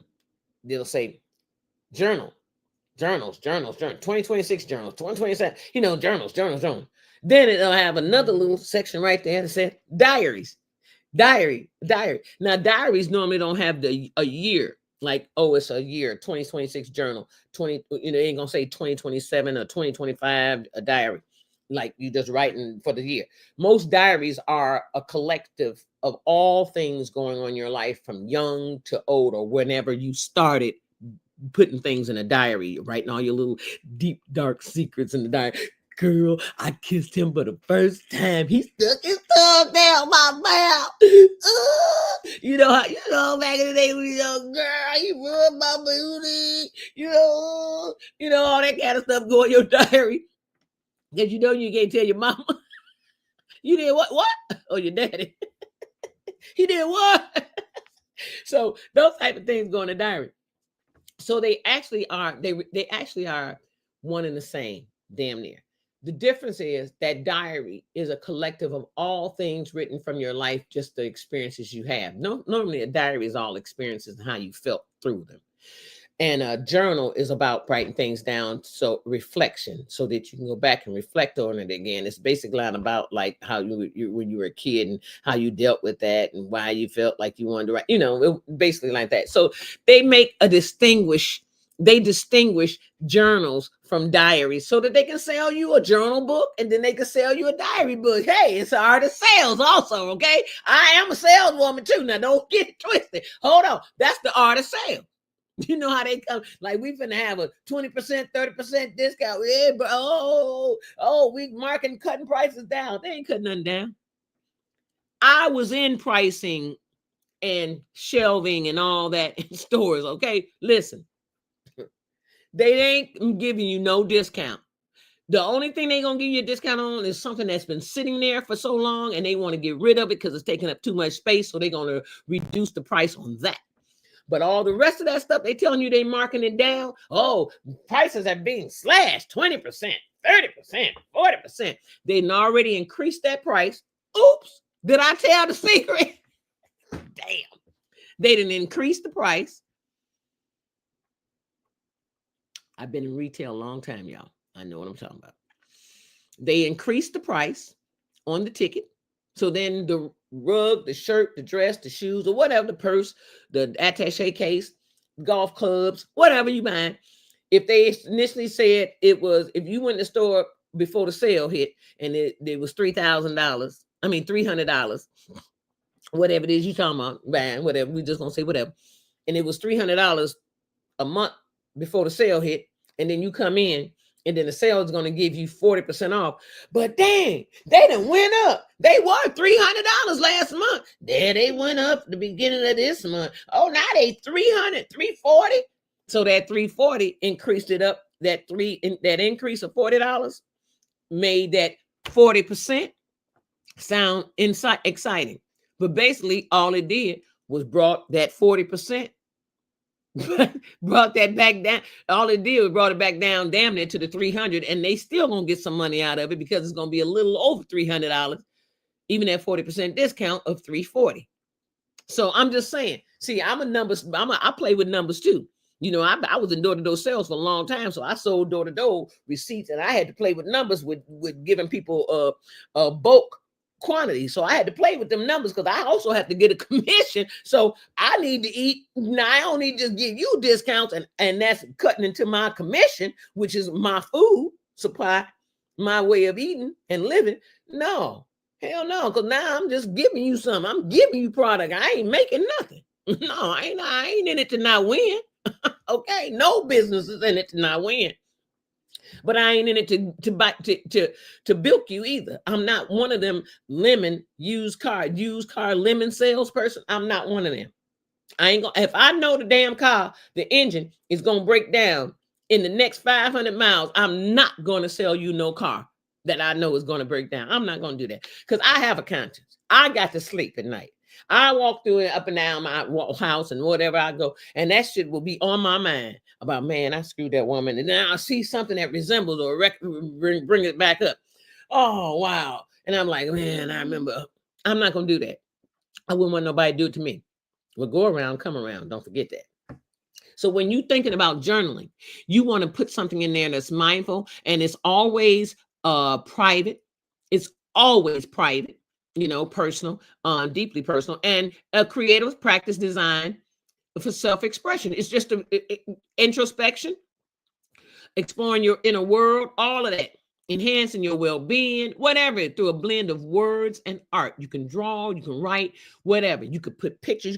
They'll say journals, 2026 journals, 2027, journals. Then it'll have another little section right there that says diaries. Diary. Now, diaries normally don't have a year. Like, oh, it's a year, 2026 journal, they ain't gonna say 2027 or 2025 a diary. Like, you just writing for the year. Most diaries are a collective of all things going on in your life, from young to old, or whenever you started putting things in a diary, writing all your little deep, dark secrets in the diary. Girl, I kissed him for the first time. He stuck his tongue down my mouth. Back in the day when you girl, he rubbed my booty. All that kind of stuff going in your diary. Because you can't tell your mama. You did what? What? Oh, your daddy. He did what? So those type of things go in the diary. So they actually are, they actually are one and the same, damn near. The difference is that diary is a collective of all things written from your life, just the experiences you have. No, normally a diary is all experiences and how you felt through them. And a journal is about writing things down, so reflection, so that you can go back and reflect on it again. It's basically about like how you when you were a kid and how you dealt with that and why you felt like you wanted to write, basically like that. So they distinguish journals from diaries so that they can sell you a journal book, and then they can sell you a diary book. Hey, it's an art of sales also, okay? I am a saleswoman too. Now, don't get it twisted. Hold on. That's the art of sales. You know how they come, like, we finna have a 20%, 30% discount. Yeah, but we marking, cutting prices down. They ain't cutting nothing down. I was in pricing and shelving and all that in stores, okay? Listen, they ain't giving you no discount. The only thing they're going to give you a discount on is something that's been sitting there for so long and they want to get rid of it because it's taking up too much space. So they're going to reduce the price on that. But all the rest of that stuff, they telling you they marking it down. Oh, prices are being slashed 20%, 30%, 40%. They done already increased that price. Oops, did I tell the secret? Damn. They didn't increase the price. I've been in retail a long time, y'all. I know what I'm talking about. They increased the price on the ticket. So then the rug, the shirt, the dress, the shoes, or whatever, the purse, the attaché case, golf clubs, whatever you buy, if they initially said it was, if you went in the store before the sale hit and it was $3,000, I mean $300, whatever it is you talking about, buying, whatever, we just gonna say whatever, and it was $300 a month before the sale hit, and then you come in and then the sale is going to give you 40% off. But dang, they done went up. They were $300 last month. There they went up the beginning of this month. Oh, now they $300, $340. So that $340 increased it up. That increase of $40 made that 40% sound exciting. But basically all it did was brought that 40%, brought that back down. All it did was brought it back down damn near to the 300, and they still gonna get some money out of it because it's gonna be a little over $300, even at 40% discount of $340. So I'm just saying, see, I play with numbers too. You know, I was in door-to-door sales for a long time, so I sold door-to-door receipts, and I had to play with numbers with giving people a bulk quantity. So I had to play with them numbers because I also have to get a commission. So I need to eat. Now I don't need to just give you discounts and that's cutting into my commission, which is my food supply, my way of eating and living. No, hell no, because now I'm just giving you something. I'm giving you product. I ain't making nothing. No, I ain't in it to not win. Okay, no business is in it to not win. But I ain't in it to bilk you either. I'm not one of them used car lemon salesperson. I'm not one of them. I ain't gonna, if I know the damn car, the engine is gonna break down in the next 500 miles, I'm not gonna sell you no car that I know is gonna break down. I'm not gonna do that because I have a conscience. I got to sleep at night. I walk through it up and down my house and whatever I go, and that shit will be on my mind about, man, I screwed that woman. And then I'll see something that resembles or bring it back up. Oh, wow. And I'm like, man, I remember. I'm not going to do that. I wouldn't want nobody to do it to me. Well, go around, come around. Don't forget that. So when you're thinking about journaling, you want to put something in there that's mindful, and it's always private. It's always private. You know, personal, deeply personal, and a creative practice designed for self-expression. It's just introspection, exploring your inner world, all of that, enhancing your well-being, whatever, through a blend of words and art. You can draw, you can write, whatever. You could put pictures,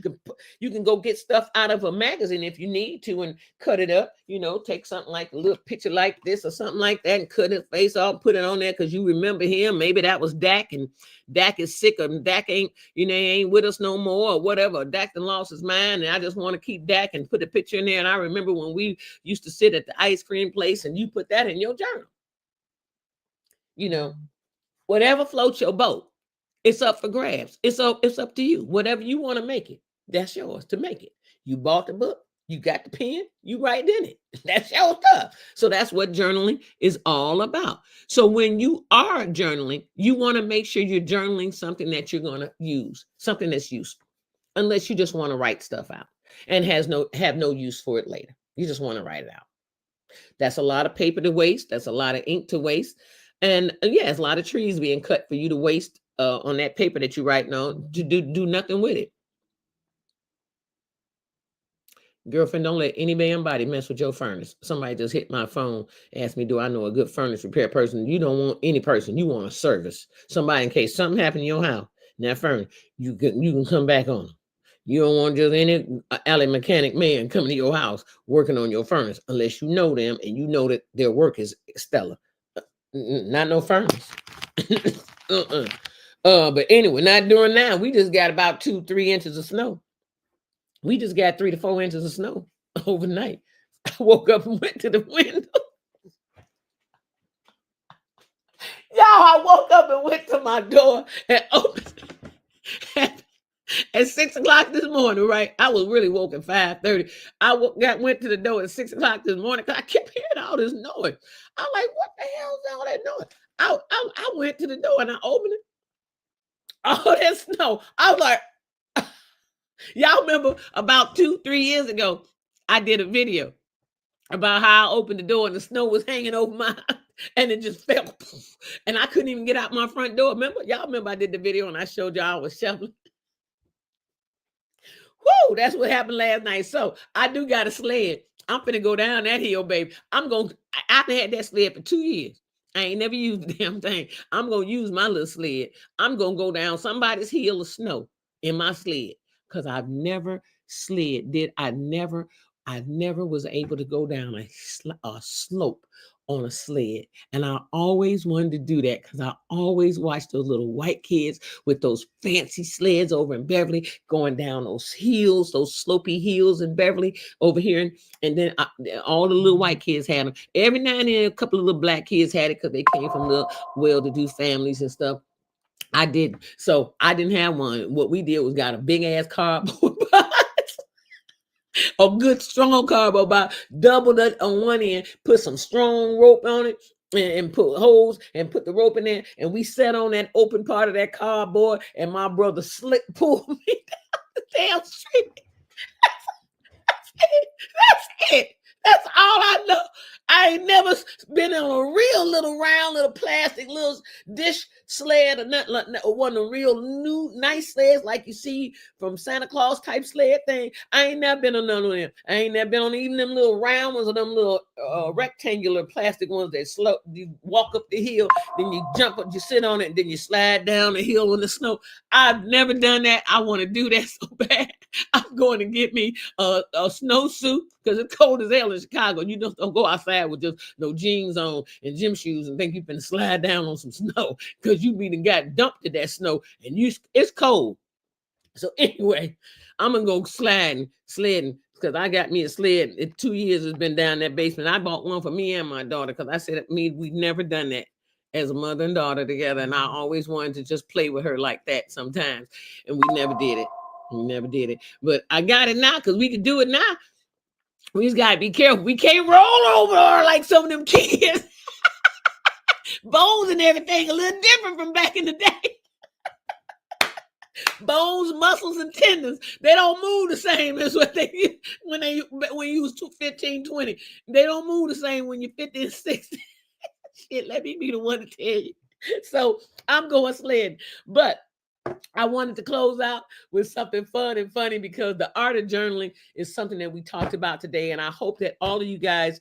you can go get stuff out of a magazine if you need to and cut it up, you know, take something like a little picture like this or something like that and cut his face off, put it on there because you remember him. Maybe that was Dak and Dak is sick or Dak ain't, you know, ain't with us no more or whatever. Dak done lost his mind and I just want to keep Dak and put a picture in there. And I remember when we used to sit at the ice cream place and you put that in your journal. You know, whatever floats your boat, it's up for grabs. It's up to you. Whatever you want to make it, that's yours to make it. You bought the book, you got the pen, you write in it. That's your stuff. So that's what journaling is all about. So when you are journaling, you want to make sure you're journaling something that you're going to use, something that's useful, unless you just want to write stuff out and have no use for it later. You just want to write it out. That's a lot of paper to waste. That's a lot of ink to waste. And yeah, it's a lot of trees being cut for you to waste on that paper that you write on to do nothing with it. Girlfriend, don't let anybody mess with your furnace. Somebody just hit my phone, asked me, do I know a good furnace repair person? You don't want any person. You want a service. Somebody, in case something happened in your house, in that furnace, you can come back on them. You don't want just any alley mechanic man coming to your house working on your furnace unless you know them and you know that their work is stellar. Not no furnace. But anyway, not during now. We just got about 2-3 inches of snow. We just got 3 to 4 inches of snow overnight. I woke up and went to the window. Y'all, I woke up and went to my door and opened At 6 o'clock this morning, right? I was really woke at 5:30. I went to the door at 6 o'clock this morning because I kept hearing all this noise. I'm like, what the hell is all that noise? I went to the door and I opened it. Oh, that snow. I was like, y'all remember about 2-3 years ago, I did a video about how I opened the door and the snow was hanging over my and it just fell. And I couldn't even get out my front door. Remember? Y'all remember I did the video and I showed y'all I was shoveling. Whoo, that's what happened last night. So I do got a sled. I'm finna go down that hill, baby. I've had that sled for 2 years. I ain't never used the damn thing. I'm gonna use my little sled. I'm gonna go down somebody's hill of snow in my sled. Because I've never slid. I never was able to go down a slope on a sled. And I always wanted to do that because I always watched those little white kids with those fancy sleds over in Beverly going down those hills, those slopey hills in Beverly over here. And then all the little white kids had them. Every now and then, a couple of little black kids had it because they came from the well-to-do families and stuff. I didn't. So I didn't have one. What we did was got a big ass cardboard box, a good strong cardboard box, doubled it on one end, put some strong rope on it, and put holes and put the rope in there. And we sat on that open part of that cardboard, and my brother pulled me down the damn street. That's it. That's all I know. I ain't never been on a real little round little plastic little dish sled or nothing like that, or one of the real new nice sleds like you see from Santa Claus type sled thing. I ain't never been on none of them. I ain't never been on even them little round ones or them little rectangular plastic ones that slow. You walk up the hill, then you jump up, you sit on it, and then you slide down the hill in the snow. I've never done that. I want to do that so bad. I'm going to get me a snowsuit because it's cold as hell in Chicago. You just don't go outside with just no jeans on and gym shoes and think you can slide down on some snow because you be got dumped in that snow and it's cold. So anyway, I'm gonna go sledding because I got me a sled. 2 years has been down that basement. I bought one for me and my daughter because I said we've never done that as a mother and daughter together, and I always wanted to just play with her like that sometimes, and we never did it. We never did it, but I got it now because we can do it now. We just gotta be careful. We can't roll over her like some of them kids. Bones and everything a little different from back in the day. Bones, muscles, and tendons, they don't move the same as what they when you was 15, 20. They don't move the same when you're 50 and 60. Shit, let me be the one to tell you. So I'm going sledding, but I wanted to close out with something fun and funny because the art of journaling is something that we talked about today. And I hope that all of you guys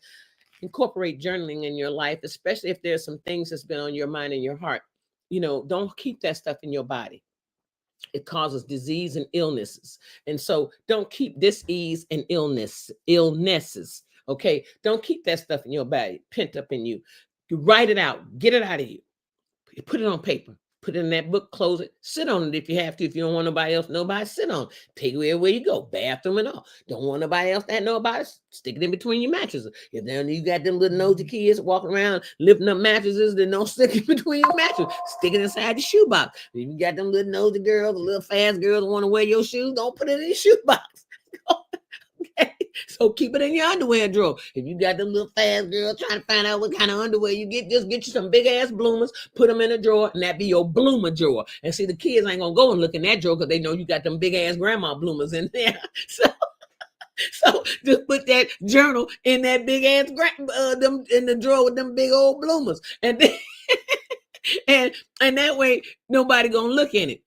incorporate journaling in your life, especially if there's some things that's been on your mind and your heart. Don't keep that stuff in your body. It causes disease and illnesses. And so don't keep disease and illnesses. Okay. Don't keep that stuff in your body, pent up in you. You write it out, get it out of you. Put it on paper. Put it in that book, close it, sit on it if you have to. If you don't want nobody else, sit on it. Take it wherever you go, bathroom and all. Don't want nobody else to know about it, stick it in between your mattresses. If then you got them little nosy kids walking around lifting up mattresses, then don't stick it between your mattresses. Stick it inside the shoebox. If you got them little nosy girls, the little fast girls that want to wear your shoes, don't put it in your shoebox. Okay. So keep it in your underwear drawer. If you got them little fast girls trying to find out what kind of underwear you get, just get you some big ass bloomers, put them in a drawer, and that be your bloomer drawer. And see, the kids ain't gonna go and look in that drawer because they know you got them big ass grandma bloomers in there. So just put that journal in that big ass them in the drawer with them big old bloomers, and then and that way nobody gonna look in it,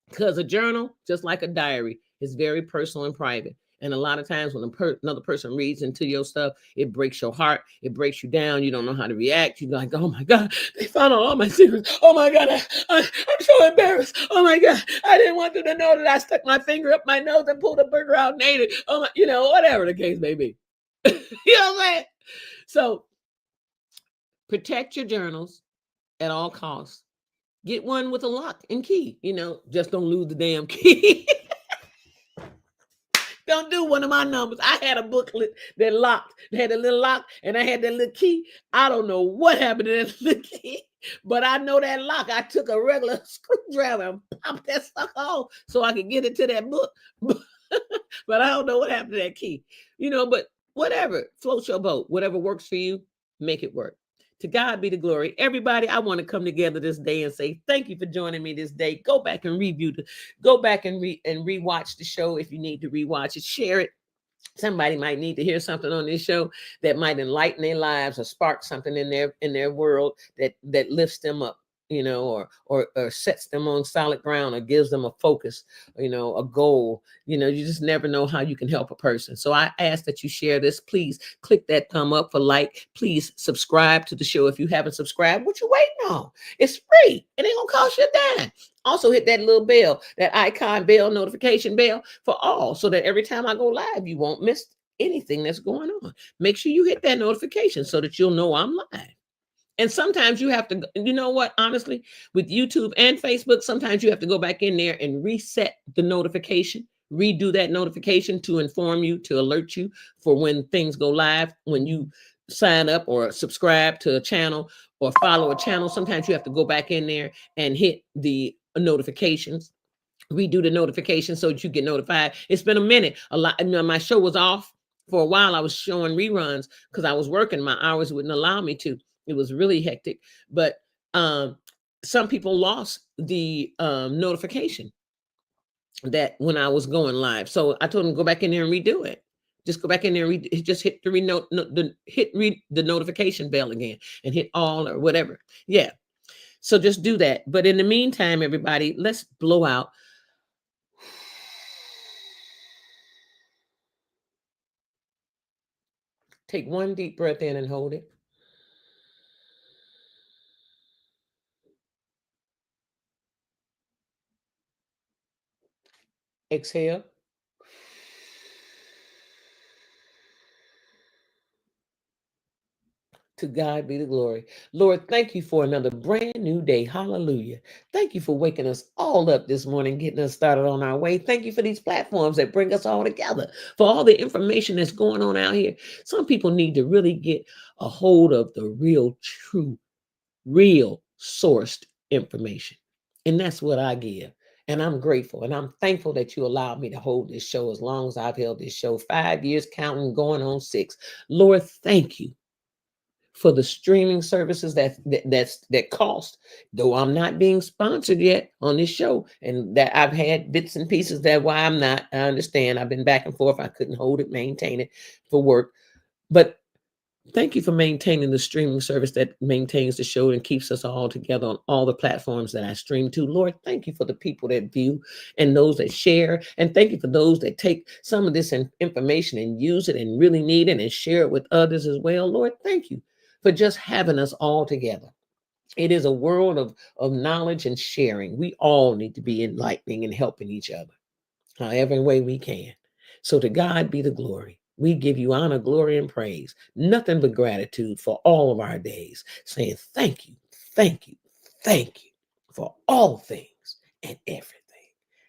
because a journal, just like a diary, is very personal and private. And a lot of times when another person reads into your stuff, it breaks your heart. It breaks you down. You don't know how to react. You're like, oh my God, they found out all my secrets. Oh my God, I'm so embarrassed. Oh my God, I didn't want them to know that I stuck my finger up my nose and pulled a burger out and ate it. Oh my, whatever the case may be. You know what I'm saying? So protect your journals at all costs. Get one with a lock and key. Just don't lose the damn key. Don't do one of my numbers. I had a booklet that had a little lock, and I had that little key. I don't know what happened to that little key. But I know that lock. I took a regular screwdriver and popped that sucker off so I could get into that book. But I don't know what happened to that key. But whatever, float your boat. Whatever works for you, make it work. To God be the glory. Everybody, I want to come together this day and say thank you for joining me this day. Go back and go back and rewatch the show if you need to rewatch it. Share it. Somebody might need to hear something on this show that might enlighten their lives or spark something in their world that lifts them up, or sets them on solid ground, or gives them a focus, a goal. You just never know how you can help a person. So I ask that you share this. Please click that thumb up for like. Please subscribe to the show if you haven't subscribed. What you waiting on? It's free. It ain't gonna cost you a dime. Also hit that little bell, that icon bell, notification bell for all, so that every time I go live, you won't miss anything that's going on. Make sure you hit that notification so that you'll know I'm live. And sometimes you have to, honestly, with YouTube and Facebook, sometimes you have to go back in there and reset the notification, redo that notification to inform you, to alert you for when things go live, when you sign up or subscribe to a channel or follow a channel. Sometimes you have to go back in there and hit the notifications, redo the notifications so that you get notified. It's been a minute. My show was off for a while. I was showing reruns because I was working. My hours wouldn't allow me to. It was really hectic. But some people lost the notification that when I was going live. So I told them go back in there and redo it. Just go back in there and just hit the notification bell again and hit all or whatever. Yeah. So just do that. But in the meantime, everybody, let's blow out. Take one deep breath in and hold it. Exhale. To God be the glory. Lord, thank you for another brand new day. Hallelujah. Thank you for waking us all up this morning, getting us started on our way. Thank you for these platforms that bring us all together, for all the information that's going on out here. Some people need to really get a hold of the real, true, real sourced information. And that's what I give. And I'm grateful and I'm thankful that you allowed me to hold this show as long as I've held this show, 5 years counting, going on 6. Lord, thank you for the streaming services that cost, though I'm not being sponsored yet on this show, and that I've had bits and pieces. That why I'm not. I understand. I've been back and forth. I couldn't hold it, maintain it for work, but thank you for maintaining the streaming service that maintains the show and keeps us all together on all the platforms that I stream to. Lord, thank you for the people that view and those that share. And thank you for those that take some of this information and use it and really need it and share it with others as well. Lord, thank you for just having us all together. It is a world of knowledge and sharing. We all need to be enlightening and helping each other, however way we can. So to God be the glory. We give you honor, glory, and praise. Nothing but gratitude for all of our days, saying thank you, thank you, thank you for all things and everything.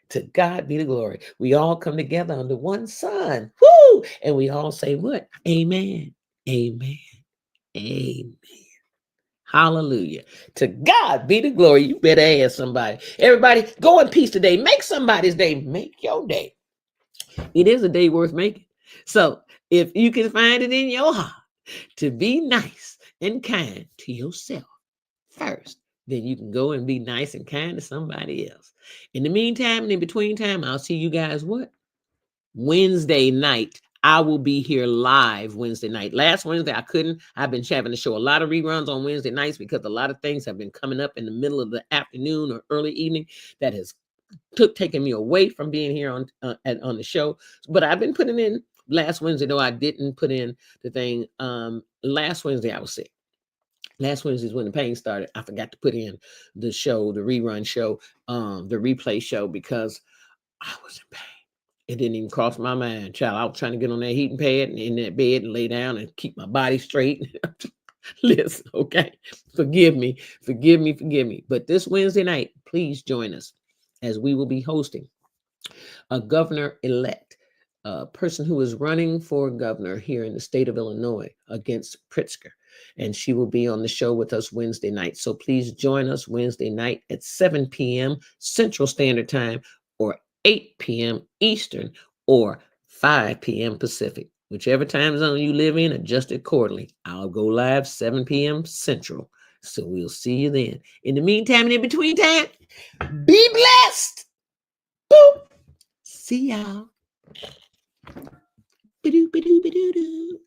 To God be the glory. We all come together under one sun. Woo! And we all say what? Amen. Amen. Amen. Hallelujah. To God be the glory. You better ask somebody. Everybody, go in peace today. Make somebody's day. Make your day. It is a day worth making. So if you can find it in your heart to be nice and kind to yourself first, then you can go and be nice and kind to somebody else. In the meantime and in between time, I'll see you guys what? Wednesday night. I will be here live Wednesday night. Last Wednesday, I couldn't. I've been having to show a lot of reruns on Wednesday nights because a lot of things have been coming up in the middle of the afternoon or early evening that has taken me away from being here on the show. But I've been putting in. Last Wednesday, though, I didn't put in the thing. Last Wednesday, I was sick. Last Wednesday is when the pain started. I forgot to put in the show, the rerun show, the replay show, because I was in pain. It didn't even cross my mind, child. I was trying to get on that heating pad and in that bed and lay down and keep my body straight. Listen, okay? Forgive me. But this Wednesday night, please join us as we will be hosting a governor-elect, a person who is running for governor here in the state of Illinois against Pritzker. and she will be on the show with us Wednesday night. So please join us Wednesday night at 7 p.m. Central Standard Time, or 8 p.m. Eastern, or 5 p.m. Pacific. Whichever time zone you live in, adjust it accordingly. I'll go live 7 p.m. Central. So we'll see you then. In the meantime and in between time, be blessed. Boop. See y'all. Ba-doo, ba-doo, ba-doo, doo.